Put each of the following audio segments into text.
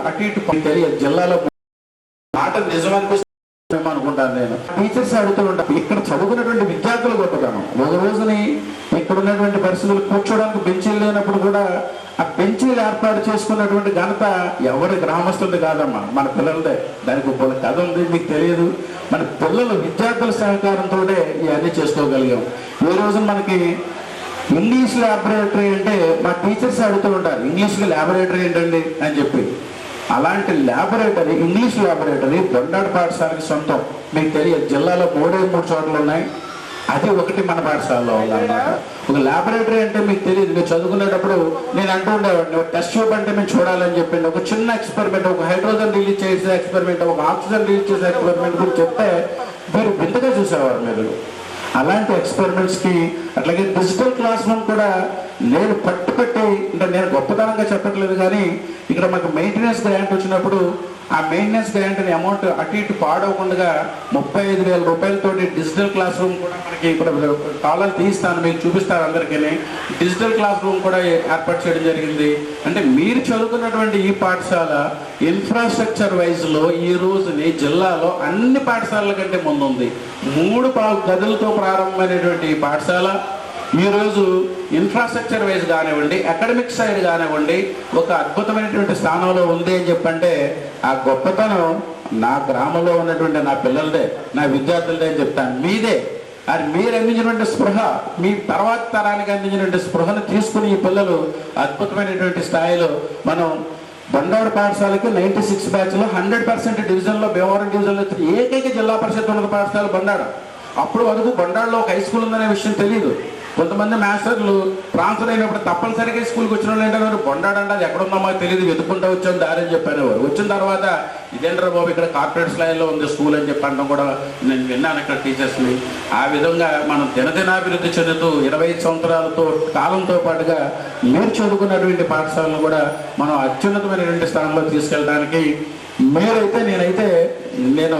అటు ఇటు తెలియదు. జిల్లాలో మాట నిజమనిపిస్తుంది అనుకుంటాను నేను. టీచర్స్ అడుగుతూ ఉంటాను, ఇక్కడ చదువుకున్నటువంటి విద్యార్థులు గొప్పతనం. ఒక రోజుని ఇక్కడ ఉన్నటువంటి పరిస్థితులు కూర్చోడానికి బెంచీలు లేనప్పుడు కూడా ఆ బెంచీలు ఏర్పాటు చేసుకున్నటువంటి ఘనత ఎవరి గ్రామస్తులది కాదమ్మా, మన పిల్లలదే. దానికి ఒక కథ ఉంది, మీకు తెలియదు. మన పిల్లలు విద్యార్థుల సహకారంతో ఇవన్నీ చేసుకోగలిగాం. ఈ రోజు మనకి ఇంగ్లీష్ ల్యాబొరేటరీ అంటే మా టీచర్స్ అడుగుతూ ఉంటారు, ఇంగ్లీష్లో ల్యాబొరేటరీ ఏంటండి అని చెప్పి. అలాంటి ల్యాబొరేటరీ, ఇంగ్లీష్ ల్యాబొరేటరీ బొండాడు పాఠశాలకి సొంతం. మీకు తెలియదు, జిల్లాలో 3 చోట్ల ఉన్నాయి, అది ఒకటి మన పాఠశాలలో ఉందన్నమాట. ఒక ల్యాబొరేటరీ అంటే మీకు తెలియదు. మీరు చదువుకునేటప్పుడు నేను అంటూ ఉండేవాడిని, ఒక టెస్ట్ ట్యూబ్ అంటే మేము చూడాలని చెప్పండి. ఒక చిన్న ఎక్స్పెరిమెంట్, ఒక హైడ్రోజన్ రిలీజ్ చేసే ఎక్స్పెరిమెంట్, ఒక ఆక్సిజన్ రిలీజ్ చేసే ఎక్స్పెరిమెంట్ గురించి చెప్తే మీరు వింతగా చూసేవారు మీరు. అలాంటి ఎక్స్పెరిమెంట్స్కి అట్లాగే డిజిటల్ క్లాస్ రూమ్ కూడా నేను పట్టుపెట్టి, అంటే నేను గొప్పతనంగా చెప్పట్లేదు, కానీ ఇక్కడ మాకు మెయింటెనెన్స్ గ్రాంట్ వచ్చినప్పుడు ఆ మెయింటెనెన్స్ గ్రాంట్ అనే అమౌంట్ అటు ఇటు పాడవకుండా 35,000 రూపాయలతోటి డిజిటల్ క్లాస్ రూమ్ కూడా మనకి ఇప్పుడు తాళాలు తీస్తాను, మీకు చూపిస్తారు అందరికీ. డిజిటల్ క్లాస్ రూమ్ కూడా ఏర్పాటు చేయడం జరిగింది. అంటే మీరు చదువుకున్నటువంటి ఈ పాఠశాల ఇన్ఫ్రాస్ట్రక్చర్ వైజ్లో ఈ రోజుని జిల్లాలో అన్ని పాఠశాలల కంటే ముందుంది. 3 గదులతో ప్రారంభమైనటువంటి ఈ పాఠశాల ఈరోజు ఇన్ఫ్రాస్ట్రక్చర్ వైజ్ కానివ్వండి, అకాడమిక్ సైడ్ కానివ్వండి, ఒక అద్భుతమైనటువంటి స్థానంలో ఉంది అని చెప్పంటే ఆ గొప్పతనం నా గ్రామంలో ఉన్నటువంటి నా పిల్లలదే, నా విద్యార్థులదే అని చెప్తాను. మీదే. అది మీరు అందించినటువంటి స్పృహ, మీ తర్వాత తరానికి అందించినటువంటి స్పృహను తీసుకుని ఈ పిల్లలు అద్భుతమైనటువంటి స్థాయిలో మనం బండారు పాఠశాలకి 96 బ్యాచ్లో 100% డివిజన్లో, భీమవరం డివిజన్లో ఏకైక జిల్లా పరిషత్ ఉన్నత పాఠశాల బండారు. అప్పుడు వరకు బండారులో ఒక హై స్కూల్ ఉందనే విషయం తెలియదు. కొంతమంది మాస్టర్లు ట్రాన్స్ఫర్ అయినప్పుడు తప్పనిసరిగా స్కూల్కి వచ్చిన వాళ్ళు ఏంటంటే బండాడంటే అది ఎక్కడుందో మాకు తెలియదు, వెతుక్కుంటూ వచ్చాం దారి అని చెప్పనేవారు. వచ్చిన తర్వాత ఇదేంట్రా బాబు ఇక్కడ కార్పొరేట్ స్థాయిలో ఉంది స్కూల్ అని చెప్పి అనడం కూడా నేను విన్నాను ఇక్కడ టీచర్స్ని. ఆ విధంగా మనం దినదినాభివృద్ధి చెందుతూ 25 సంవత్సరాలతో కాలంతో పాటుగా మీరు చదువుకున్నటువంటి పాఠశాలను కూడా మనం అత్యున్నతమైనటువంటి స్థానంలో తీసుకెళ్ళడానికి నేను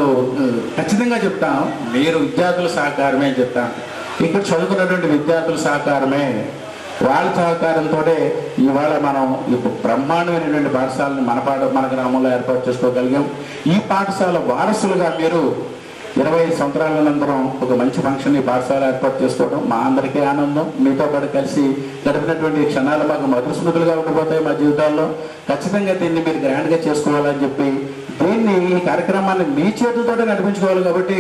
ఖచ్చితంగా చెప్తాను, మీరు విద్యార్థుల సహకారమే అని చెప్తాను. ఇక్కడ చదువుకున్నటువంటి విద్యార్థుల సహకారమే, వాళ్ళ సహకారంతో ఇవాళ మనం ఇప్పుడు బ్రహ్మాండమైనటువంటి పాఠశాలని మన గ్రామంలో ఏర్పాటు చేసుకోగలిగాం. ఈ పాఠశాల వారసులుగా మీరు 25 సంవత్సరాల అనంతరం ఒక మంచి ఫంక్షన్ ఈ పాఠశాల ఏర్పాటు చేసుకోవడం మా అందరికీ ఆనందం. మీతో పాటు కలిసి గడిపినటువంటి క్షణాలు మాకు మధుర స్మృతులుగా ఉండిపోతాయి మా జీవితాల్లో. ఖచ్చితంగా దీన్ని మీరు గ్రాండ్గా చేసుకోవాలని చెప్పి ఈ కార్యక్రమాన్ని మీ చేతులతో నడిపించుకోవాలి. కాబట్టి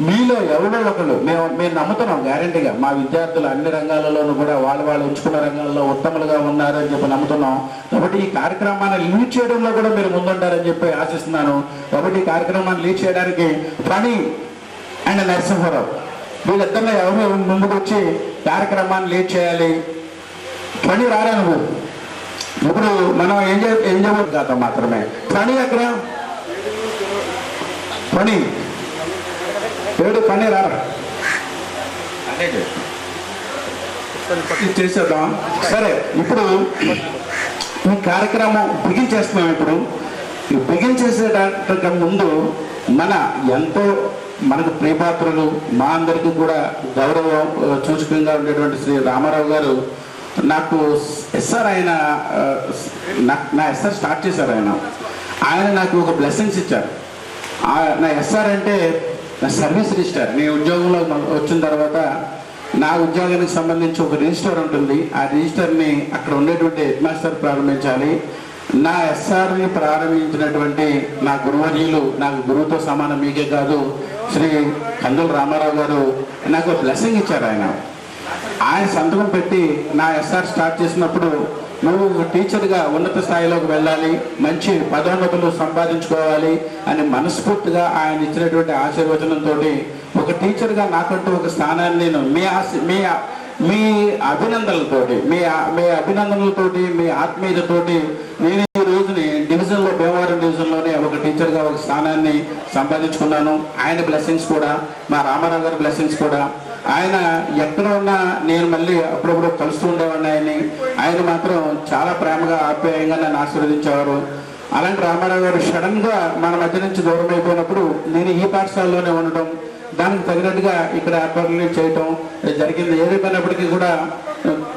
మీలో ఎవరో ఒకళ్ళు మేము నమ్ముతున్నాం గ్యారంటీగా, మా విద్యార్థులు అన్ని రంగాలలోనూ కూడా వాళ్ళు ఎంచుకున్న రంగాల్లో ఉత్తములుగా ఉన్నారని చెప్పి నమ్ముతున్నాం. కాబట్టి ఈ కార్యక్రమాన్ని లీడ్ చేయడంలో కూడా మీరు ముందుంటారని చెప్పి ఆశిస్తున్నాను. కాబట్టి ఈ కార్యక్రమాన్ని లీడ్ చేయడానికి ఫణి అండ్ నరసింహారావు వీళ్ళిద్దరిలో ఎవరు ముందుకు వచ్చి కార్యక్రమాన్ని లీడ్ చేయాలి. ఫణి రారా నువ్వు, ఇప్పుడు మనం ఏం చేయబోతుందా మాత్రమే. ఫణి అక్కడ పని రారా చేసేద్దాం. సరే, ఇప్పుడు ఈ కార్యక్రమం బిగించేస్తున్నాం. ఇప్పుడు బిగించేసేట ముందు మనకు ప్రియపాత్రులు, మా అందరికీ కూడా గౌరవం సూచకంగా ఉండేటువంటి శ్రీ రామారావు గారు నాకు నా ఎస్ఆర్ స్టార్ట్ చేశారు. ఆయన నాకు ఒక బ్లెస్సింగ్స్ ఇచ్చారు. నా ఎస్ఆర్ అంటే నా సర్వీస్ రిజిస్టర్. నేను ఉద్యోగంలో వచ్చిన తర్వాత నా ఉద్యోగానికి సంబంధించి ఒక రిజిస్టర్ ఉంటుంది. ఆ రిజిస్టర్ని అక్కడ ఉండేటువంటి హెడ్ మాస్టర్ ప్రారంభించాలి. నా ఎస్ఆర్ని ప్రారంభించినటువంటి నా గురువర్యులు, నాకు గురువుతో సమానం మీకే కాదు, శ్రీ కందుల రామారావు గారు నాకు బ్లెస్సింగ్ ఇచ్చారు. ఆయన సంతకం పెట్టి నా ఎస్ఆర్ స్టార్ట్ చేసినప్పుడు నువ్వు టీచర్గా ఉన్నత స్థాయిలోకి వెళ్ళాలి, మంచి పదోన్నతులు సంపాదించుకోవాలి అని మనస్ఫూర్తిగా ఆయన ఇచ్చినటువంటి ఆశీర్వచనంతో ఒక టీచర్గా నాకంటూ ఒక స్థానాన్ని నేను మీ అభినందనలతోటి మీ ఆత్మీయతతోటి నేను ఈ రోజుని డివిజన్లో, భీమవరం డివిజన్లోనే ఒక టీచర్గా ఒక స్థానాన్ని సంపాదించుకున్నాను. ఆయన బ్లెస్సింగ్స్ కూడా, మా రామారావు గారి బ్లెస్సింగ్స్ కూడా. ఆయన ఎక్కడ ఉన్నా నేను మళ్ళీ అప్పుడప్పుడు కలుస్తూ ఉండేవాడిని. ఆయన మాత్రం చాలా ప్రేమగా ఆప్యాయంగా నన్ను ఆశీర్వదించేవారు. అలాంటి రామారావు గారు సడన్గా మన మధ్య నుంచి దూరం అయిపోయినప్పుడు నేను ఈ పాఠశాలలోనే ఉండటం, దానికి తగినట్టుగా ఇక్కడ ఏర్పాట్లు చేయటం జరిగింది. ఏదైపోయినప్పటికీ కూడా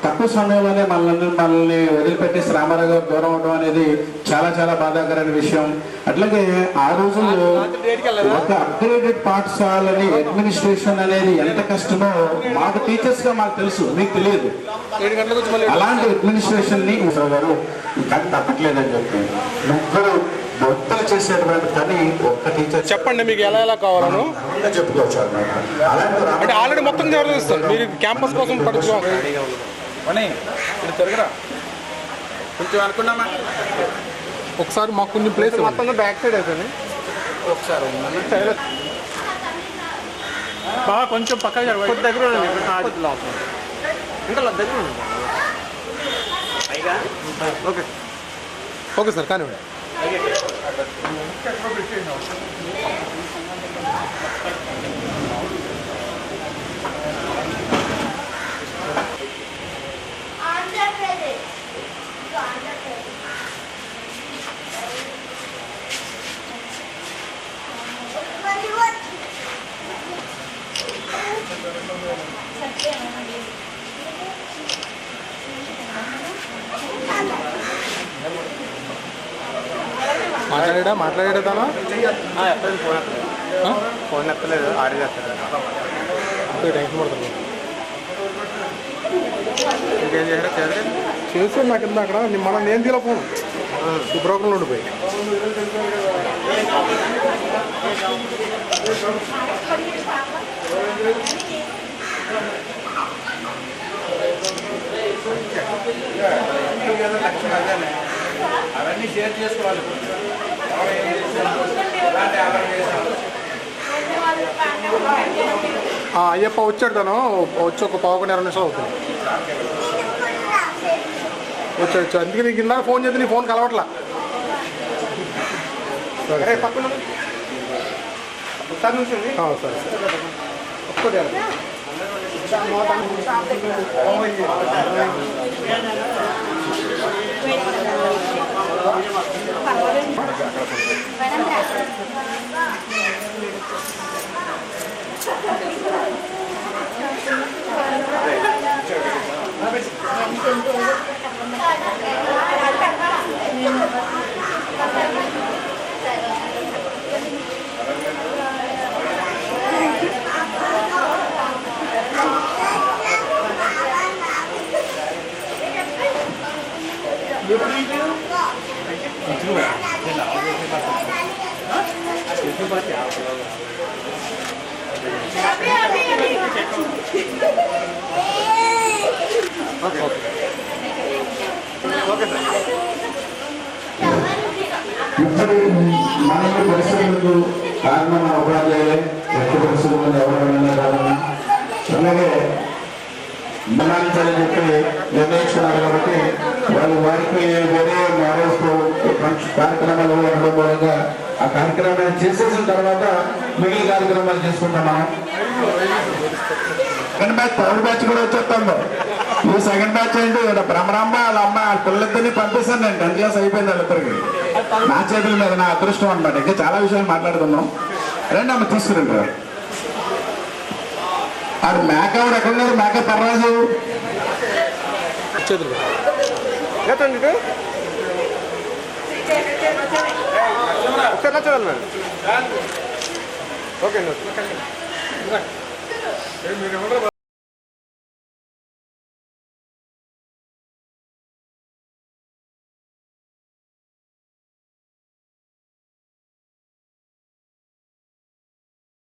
తక్కువ సమయంలోనే మనల్ని వదిలిపెట్టేసి రామారావు గారు దూరం అవడం అనేది చాలా చాలా బాధాకరమైన విషయం. అట్లాగే ఆ రోజుల్లో ఒక అప్గ్రేడెడ్ పాఠశాలని అడ్మినిస్ట్రేషన్ అనేది ఎంత కష్టమో మాకు టీచర్స్ గా మాకు తెలుసు, మీకు తెలియదు. అలాంటి అడ్మినిస్ట్రేషన్ ని గారు కానీ తప్పట్లేదని చెప్పి ముగ్గురు భక్తులు చేసేటువంటి పని ఒక్క టీచర్. చెప్పండి మీకు ఎలా ఎలా కావాలను చెప్పుకోవచ్చు అంటే ఆల్రెడీ మొత్తం నిర్వహిస్తారు. మీరు క్యాంపస్ కోసం పడుకోవాలి కొంచెం అనుకున్నామా. ఒకసారి మాకు కొంచెం ప్లేస్ మొత్తం బ్యాక్ సైడ్ అయిపోయింది. ఒకసారి బాగా కొంచెం పక్కన దగ్గర ఇంకా దగ్గర ఓకే ఓకే సార్ కానివ్వండి. మాట్లాడాడా తన ఫోన్ ఎత్తలేదు, ఆడి చేస్తాడు. టెన్షన్ పడుతుంది. ఇంకేం చేశారా? చేస్తాను నాకు ఇంత అక్కడ మనం నేను తీల ఫోన్ ఈ బ్రోకర్లో ఉండిపోయి. అవన్నీ షేర్ చేసుకోవాలి. అయ్యప్ప వచ్చాడు తను వచ్చి ఒక 11-20 నిమిషాలు అవుతుంది. వచ్చాడు అందుకే నీకు కింద ఫోన్ చేస్తే నీ ఫోన్ కలవట్లా. సరే పక్కన సరే ఇప్పుడు మన పరిస్థితులకు కారణం మన ఉపాధ్యాయులే. ఎట్టి పరిస్థితుల్లో ఎవరైనా కారణం అలాగే మనాలించాలని చెప్పి నిర్ణయించుకున్నారు. కాబట్టి వారికి వేరే మ్యారేజ్ కార్యక్రమాలు ఉండడం మూలంగా ఆ కార్యక్రమాన్ని చేసేసిన తర్వాత మిగిలిన కార్యక్రమాలు చేసుకుంటాం. మనం సెకండ్ బ్యాచ్, థర్డ్ బ్యాచ్ కూడా వచ్చేస్తాము. ఈ సెకండ్ బ్యాచ్ ఏంటి బ్రహ్మరాంబ వాళ్ళ అమ్మ వాళ్ళ పిల్లలిద్దరినీ పంపిస్తాను. నేను 10th క్లాస్ అయిపోయింది వాళ్ళిద్దరికి. నా చేతుల మీద నా అదృష్టం అనమాట. ఇంకా చాలా విషయాలు మాట్లాడుతున్నాం. రండి అమ్మ తీసుకురండి. ఆడు మేకవుడు ఎక్కడున్నారు? మేక పర్రాజు ఓకే.